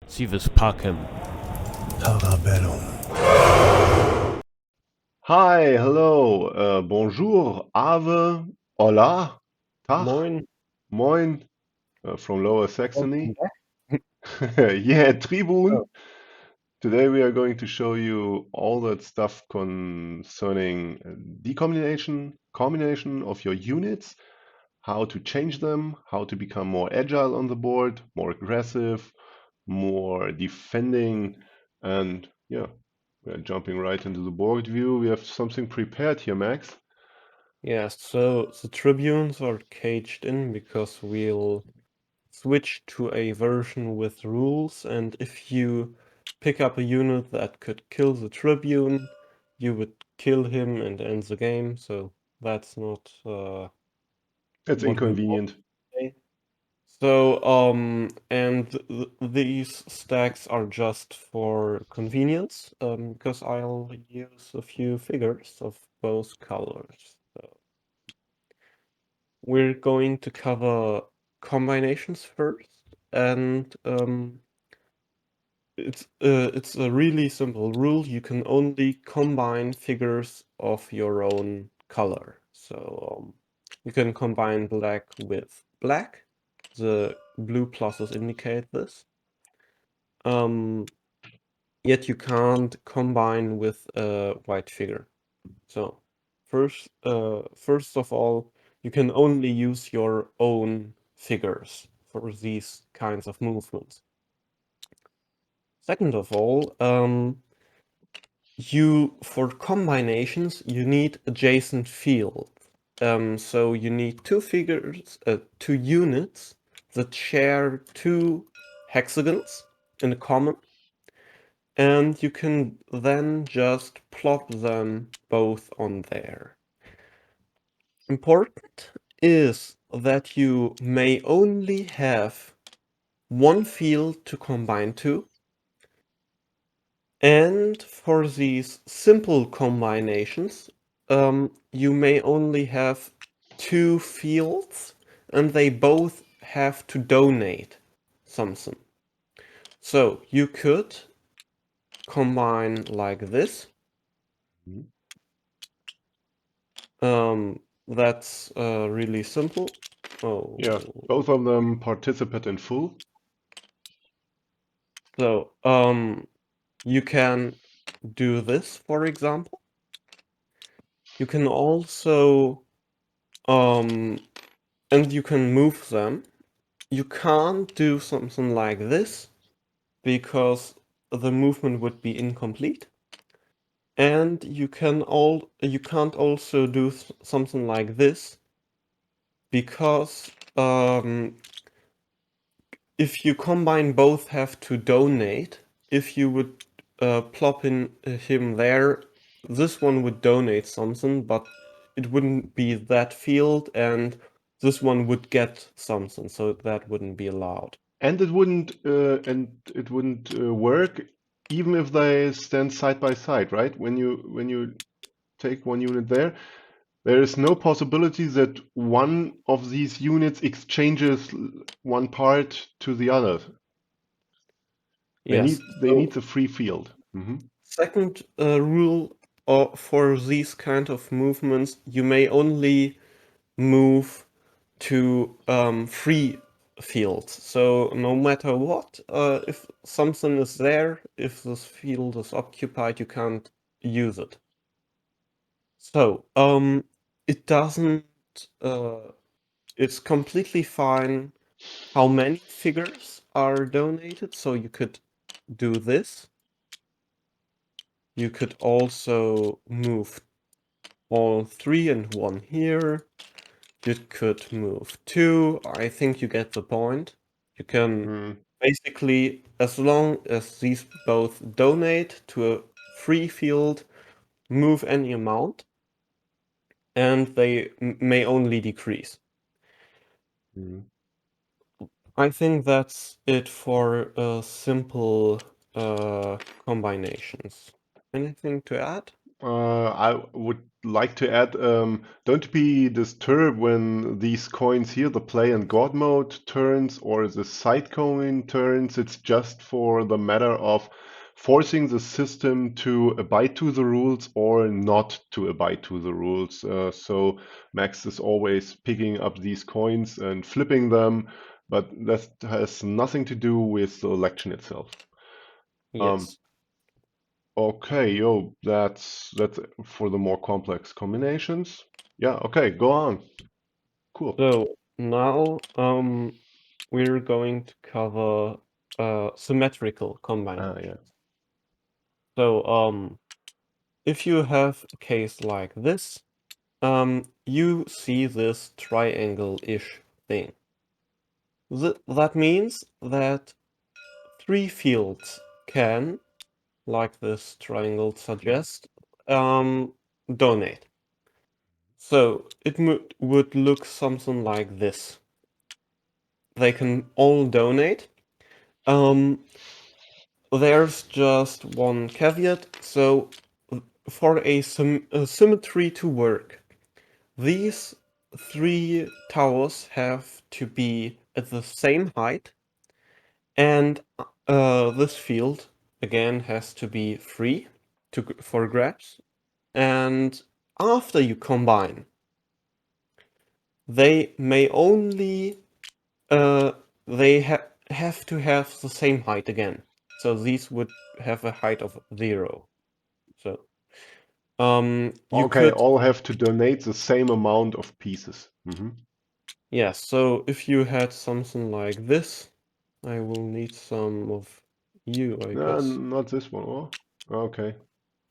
Sie was packen. Parabellum. Hi, hello, bonjour, ave, hola, tag, Moin. moin, from Lower Welcome Saxony. back. Yeah, Tribun. Oh, Today we are going to show you all that stuff concerning combination of your units, how to change them, how to become more agile on the board, more aggressive, more defending, and yeah, we're jumping right into the board view. We have something prepared here, Max. yeah, so the tribunes are caged in because we'll switch to a version with rules, and if you pick up a unit that could kill the tribune, you would kill him and end the game, so that's not It's what we want inconvenient. today. So, and these stacks are just for convenience, because I'll use a few figures of both colors. So we're going to cover combinations first, and it's a really simple rule. You can only combine figures of your own color. So you can combine black with black. The blue pluses indicate this. Yet you can't combine with a white figure. So first of all, you can only use your own figures for these kinds of movements. Second of all, for combinations you need adjacent fields. So you need two units that share two hexagons in common, and you can then just plop them both on there. Important is that you may only have one field to combine to, and for these simple combinations, you may only have two fields, and they both have to donate something. So you could combine like this. Mhm. That's really simple. Oh, Yeah, both of them participate in full. so you can do this, for example. You can also and you can move them. You can't do something like this because the movement would be incomplete. And you can't also do something like this because if you combine both have to donate, if you would plop in him there, this one would donate something, but it wouldn't be that field, and this one would get something, so that wouldn't be allowed. And it wouldn't work even if they stand side by side, right? When you take one unit there, there is no possibility that one of these units exchanges one part to the other. They Yes. need they need So the free field. second rule for these kind of movements, you may only move to free fields. So no matter what, if something is there, if this field is occupied, you can't use it. So it doesn't. Uh, it's completely fine how many figures are donated. So you could do this. You could also move all three and one here. You could move two. I think you get the point. You can Mm. basically, as long as these both donate to a free field, move any amount, and they may only decrease. Mm. I think that's it for simple combinations. Anything to add? I would like to add, don't be disturbed when these coins here, the play and God mode turns or the side coin turns. It's just for the matter of forcing the system to abide to the rules or not to abide to the rules. So Max is always picking up these coins and flipping them, but that has nothing to do with the election itself. Um, Yes. Okay, yo, that's for the more complex combinations. Yeah, okay, go on. Cool. So now we're going to cover symmetrical Yeah. combinations. So if you have a case like this, you see this triangle-ish thing. That means that three fields can, like this triangle suggests, donate. So it would look something like this. They can all donate. Um, there's just one caveat. So for a symmetry to work, these three towers have to be at the same height, and this field again has to be free for grabs. And after you combine, they may only uh, they have to have the same height again. So these would have a height of 0. So you Okay, could, all have to donate the same amount of pieces. yes. So if you had something like this, I will need some of you, I No, guess. not this one. Oh, okay.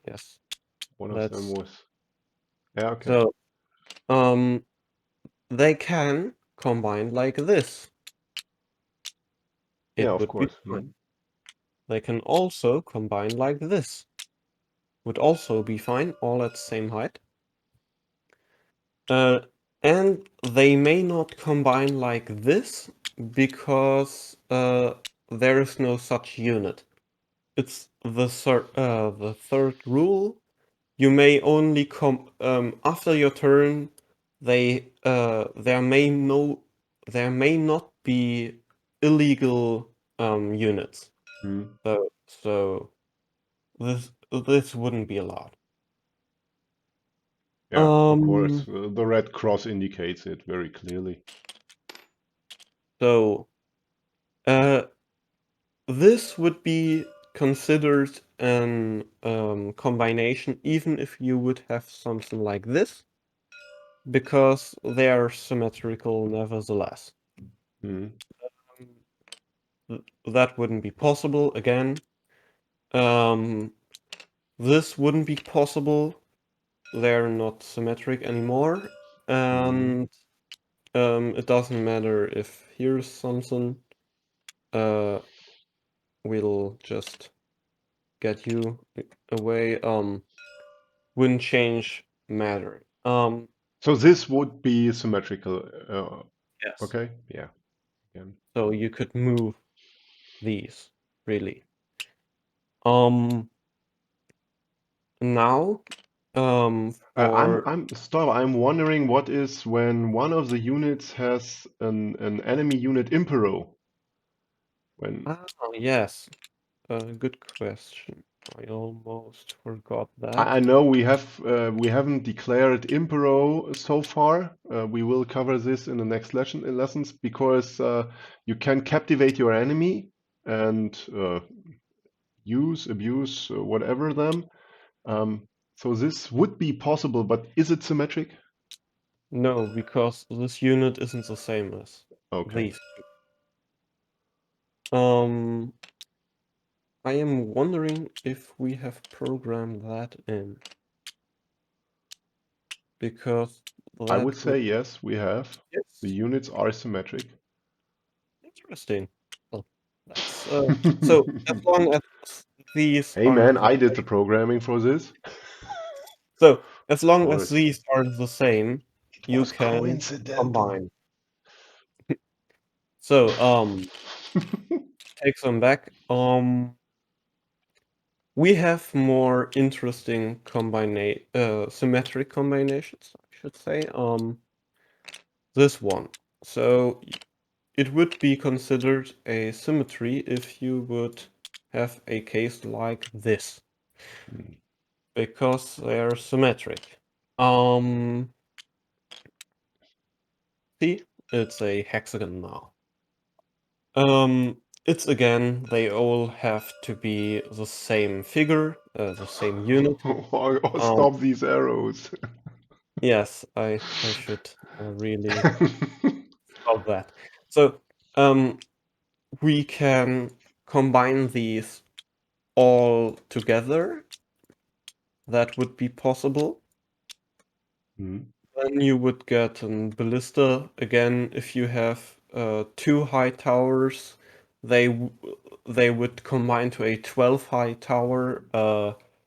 Yes, One of them that's was. Yeah, okay. so. Um, they can combine like this. Yeah, It of would be course. fine. They can also combine like this. Would also be fine, all at the same height. Uh, and they may not combine like this because there is no such unit. It's the third rule. You may only after your turn. There may not be illegal units. Hmm. So this wouldn't be allowed. Yeah, of Um. course. The red cross indicates it very clearly. So uh, this would be considered an combination even if you would have something like this, because they are symmetrical nevertheless. Hmm. That wouldn't be possible again. Um, this wouldn't be possible. They're not symmetric anymore, Hmm. and it doesn't matter if here's something. Uh, we'll just get you away. Wouldn't change matter. So this would be symmetrical. Yes. Okay, yeah. Again. So you could move these really. Um, now, for I'm wondering what is when one of the units has an enemy unit impero. When yes, good question. I almost forgot I that. know we haven't declared impero so far. We will cover this in the next lessons because you can captivate your enemy and abuse, whatever them. So this would be possible, but is it symmetric? No, because this unit isn't the same as Okay. these two. I am wondering if we have programmed that in, because I that would would. say yes, we have. The Yes. units are symmetric. Interesting. Well, that's so as long as these Hey are man, the I did the same. programming for this. So as Of long as course. these are the same, It you was can coincidental. combine. So take some back. We have more interesting symmetric combinations, I should say. This one. So it would be considered a symmetry if you would have a case like this, because they're symmetric. See, it's a hexagon now. It's again, they all have to be the same figure, the same unit. Or Um, stop these arrows. yes, I should really stop that. So, um, we can combine these all together. That would be possible. Mhm. Then you would get a ballista again if you have two high towers. They would combine to a 12 high tower.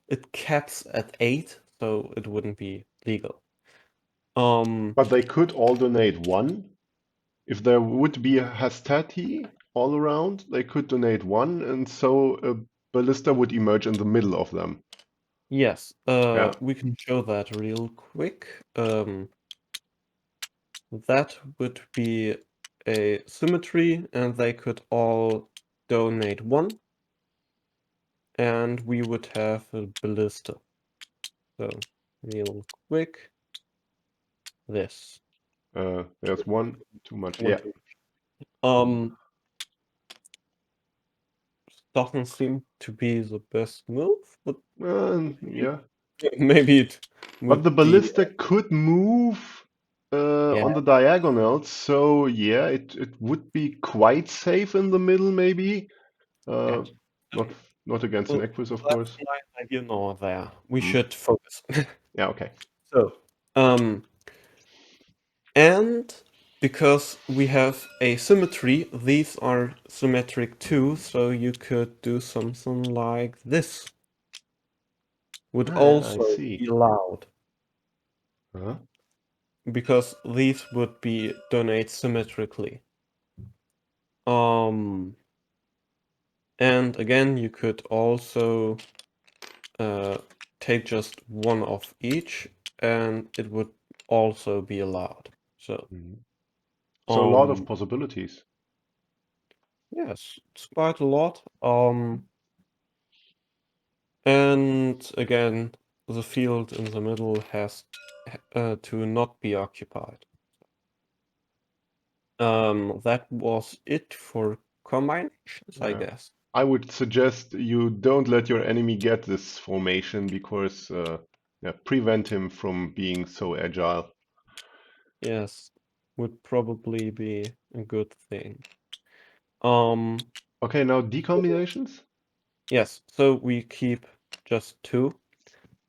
It caps at 8, so it wouldn't be legal. But they could all donate one. If there would be a hastati all around, they could donate one, and so a ballista would emerge in the middle of them. Yes, Yeah. we can show that real quick. That would be a symmetry, and they could all donate one, and we would have a ballista. So, real quick, this There's one too much. one Yeah. too. Um, doesn't seem to be the best move, but Yeah. maybe it But would the be. ballista could move Yeah, on the diagonals, so yeah, it would be quite safe in the middle, maybe. yeah. Uh, not So, not against an Equus, of that's course. neither here nor there. We Hmm. should focus. Yeah. Okay. So, and because we have a symmetry, these are symmetric too, so you could do something like this. Would I also see. be allowed, Uh-huh. because these would be donate symmetrically. Um, and again, you could also take just one of each, and it would also be allowed. So, Mhm. So a lot of um, possibilities. yes, it's quite a lot. And again, the field in the middle has to not be occupied. That was it for combinations, I Yeah. guess. I would suggest you don't let your enemy get this formation because yeah, prevent him from being so agile. Yes, would probably be a good thing. Um, Okay, now decombinations. yes, so we keep just two.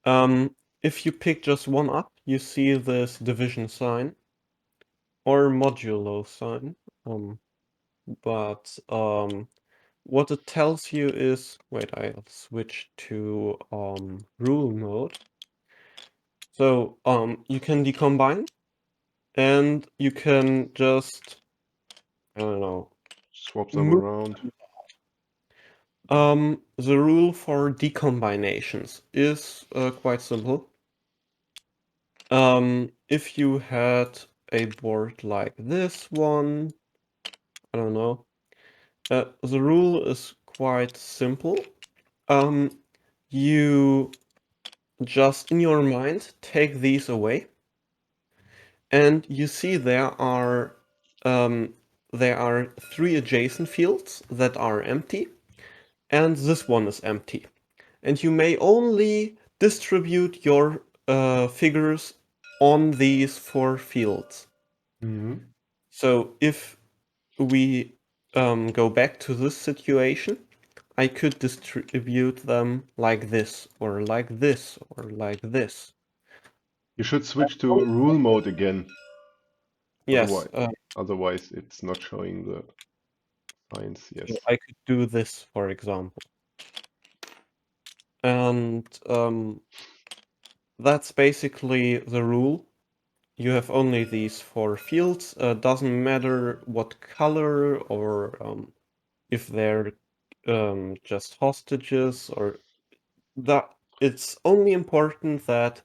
Um, if you pick just one up, you see this division sign or modulo sign. Um, but what it tells you is, wait, I'll switch to rule mode. So you can decombine and you can just, I don't know, Swap them move. around. The rule for decombinations is quite simple. If you had a board like this one, I don't know, the rule is quite simple. Um, you just in your mind take these away, and you see um, there are three adjacent fields that are empty, and this one is empty. And you may only distribute your figures on these four fields. Mhm. So if we go back to this situation, I could distribute them like this, or like this, or like this. You should switch to rule mode again. Yes, Otherwise it's not showing the signs. so Yes. I could do this, for example. And that's basically the rule. You have only these four fields. Doesn't matter what color or if they're just hostages or that it's only important that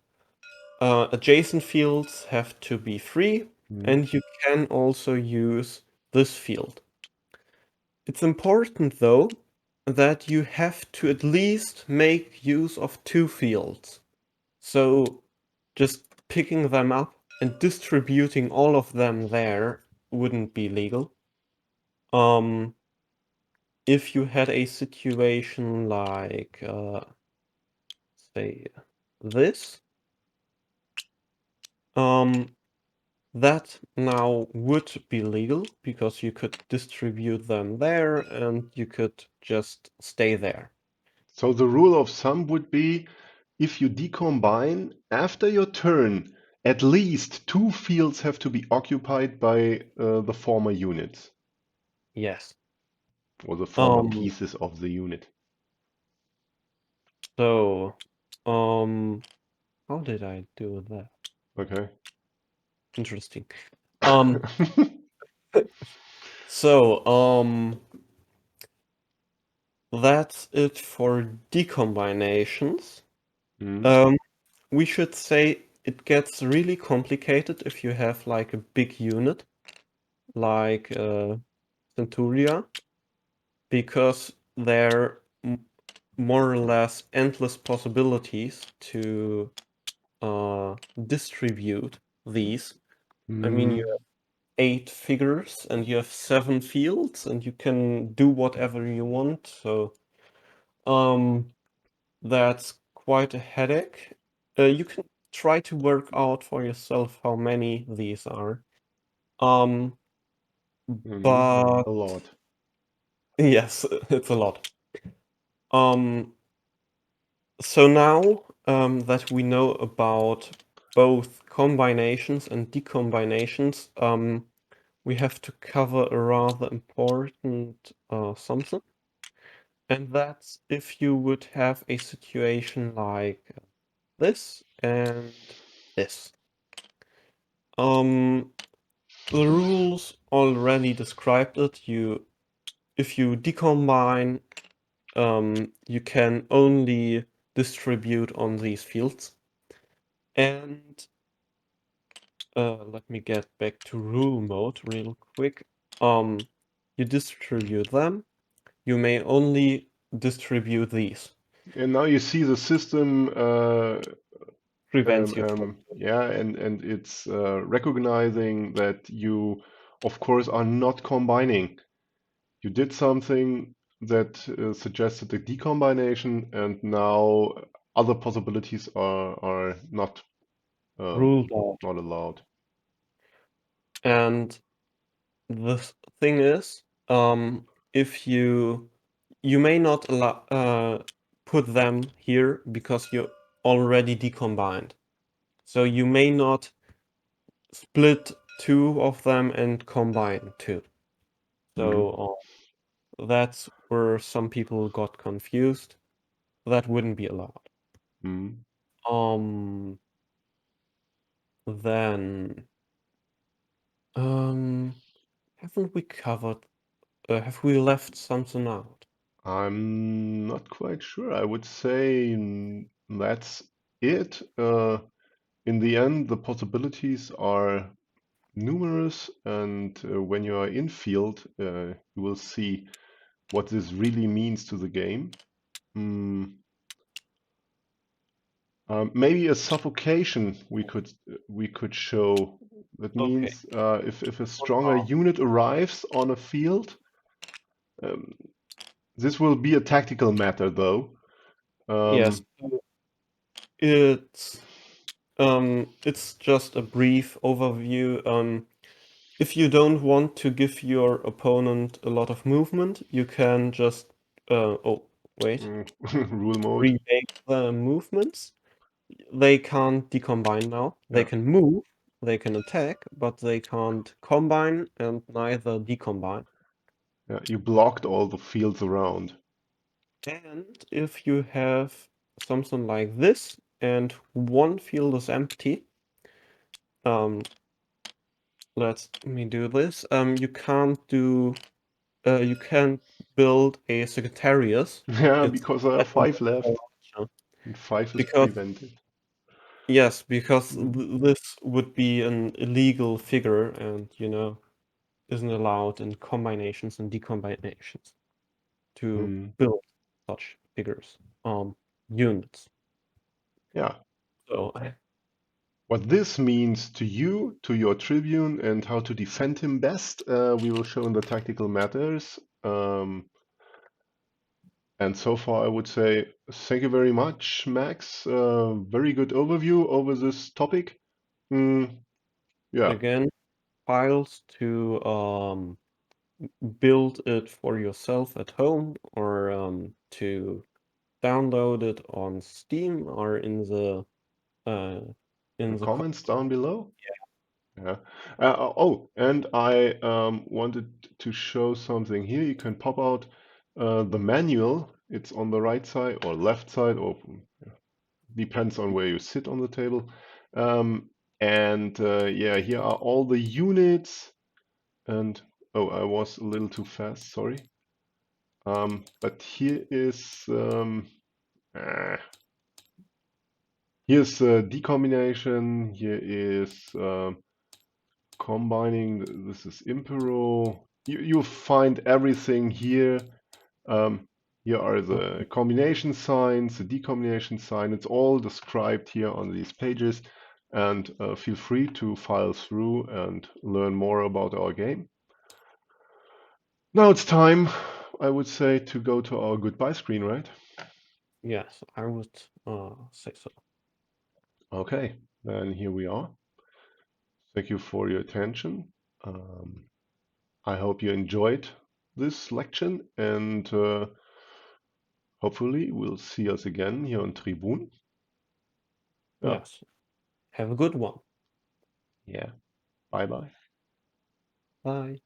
adjacent fields have to be free, and you can also use this field. It's important, though, that you have to at least make use of two fields. So just picking them up and distributing all of them there wouldn't be legal. If you had a situation like, say, this, that now would be legal because you could distribute them there and you could just stay there. So the rule of thumb would be if you decombine after your turn, at least two fields have to be occupied by the former units Yes. or the former Um, pieces of the unit. so, how did I do that? Okay. Interesting. Um, so, that's it for decombinations. Mhm. We should say it gets really complicated if you have like a big unit, like Centuria, because there are more or less endless possibilities to distribute these. I mean, you Mhm. have 8 figures and you have 7 fields, and you can do whatever you want. So, that's quite a headache. You can try to work out for yourself how many these are. Um, Mhm. but A lot. yes, it's a lot. So now that we know about both combinations and decombinations, we have to cover a rather important something. And that's if you would have a situation like this and this. Um, the rules already described it. If you decombine, you can only distribute on these fields. And let me get back to rule mode real quick. You distribute them. You may only distribute these. And now you see the system, Prevents you from. yeah, and it's recognizing that you, of course, are not combining. You did something that suggested a decombination, and now other possibilities are not Ruled out. not allowed. And the thing is, if you may not allow put them here because you already decombined. So you may not split two of them and combine two. Mhm. So that's where some people got confused. That wouldn't be allowed. Mhm. Um, then haven't we covered? Have we left something out? I'm not quite sure. I would say that's it. In the end, the possibilities are numerous, and when you are in field, you will see what this really means to the game. Mm, maybe a suffocation we could show. That Okay. means if a stronger unit arrives on a field, um, this will be a tactical matter though. Yes. Um, It's it's just a brief overview. If you don't want to give your opponent a lot of movement, you can just oh wait, rule mode. remake the movements. They can't decombine now. They Yeah, can move, they can attack, but they can't combine and neither decombine. yeah. You blocked all the fields around. And if you have something like this and one field is empty, um, let me do this. You can't build a Secretarius. Yeah, It's because I have set in five the left. direction. And 5 is because prevented. yes, because Mm. this would be an illegal figure, and isn't allowed in combinations and decombinations to Mm. build such figures, units. Yeah. So What this means to you, to your Tribune, and how to defend him best, we will show in the tactical matters. And so far, I would say thank you very much, Max. Very good overview over this topic. Yeah, again, files to build it for yourself at home, or to download it on Steam, or in the uh, the in the comments down below. Yeah. Oh, and I wanted to show something here. You can pop out the manual. It's on the right side or left side, or depends on where you sit on the table. And yeah, here are all the units. And oh, I was a little too fast, sorry. But here is here's decombination. Here is combining. This is impero. You find everything here. Here are the combination signs, the decombination sign. It's all described here on these pages. And feel free to file through and learn more about our game. Now it's time, I would say, to go to our goodbye screen, right? Yes, I would say so. Okay, then here we are. Thank you for your attention. I hope you enjoyed this lection, and hopefully we'll see us again here on Tribun. Yeah, Yes. Have a good one. yeah. Bye bye. Bye.